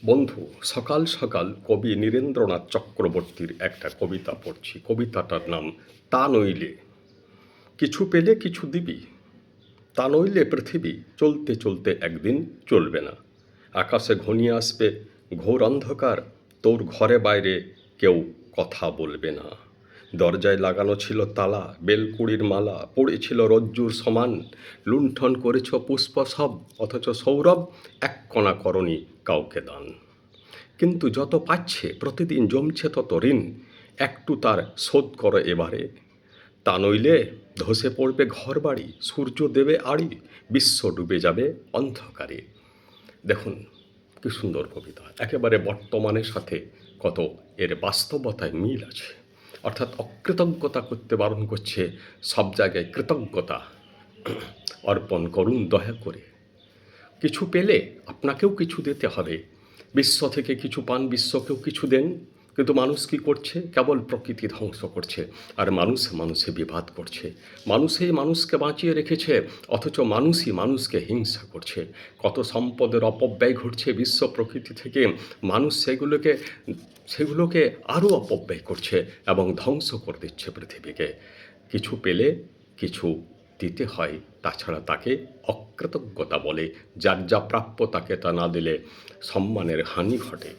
বন্ধু, সকাল সকাল কবি নীরেন্দ্রনাথ চক্রবর্তীর একটা কবিতা পড়ছি। কবিতাটার নাম তা নইলে। কিছু পেলে কিছু দিবি, তা নইলে পৃথিবী চলতে চলতে একদিন চলবে না। আকাশে ঘনিয়ে আসবে ঘোর অন্ধকার, তোর ঘরে বাইরে কেউ কথা বলবে না। দরজায় লাগানো ছিল তালা, বেলকুড়ির মালা পড়েছিল রজ্জুর সমান। লুণ্ঠন করেছ পুষ্প সব, অথচ সৌরভ এক কণা করনি কাউকে দান। কিন্তু যত পাচ্ছে প্রতিদিন জমছে তত ঋণ, একটু তার শোধ করো এবারে। তা নইলে ধসে পড়বে ঘরবাড়ি, সূর্য দেবে আড়ি, বিশ্ব ডুবে যাবে অন্ধকারে। দেখুন কি সুন্দর কবিতা, একেবারে বর্তমানের সাথে কত এর বাস্তবতায় মিল আছে। অর্থাৎ অকৃতজ্ঞতা করতে বারণ করছে, সব জায়গায় কৃতজ্ঞতা অর্পণ করুন দয়া করে। কিছু পেলে আপনাকেও কিছু দিতে হবে। বিশ্ব থেকে কিছু পান, বিশ্বকেও কিছু দেন। কিন্তু মানুষ কী করছে? কেবল প্রকৃতি ধ্বংস করছে, আর মানুষে মানুষে বিবাদ করছে। মানুষেই মানুষকে বাঁচিয়ে রেখেছে, অথচ মানুষই মানুষকে হিংসা করছে। কত সম্পদের অপব্যয় ঘটছে বিশ্ব প্রকৃতি থেকে, মানুষ সেগুলোকে আরও অপব্যয় করছে এবং ধ্বংস করে দিচ্ছে পৃথিবীকে। কিছু পেলে কিছু দিতে হয়, তাছাড়া তাকে অকৃতজ্ঞতা বলে। যার যা প্রাপ্য তাকে তা না দিলে সম্মানের হানি ঘটে।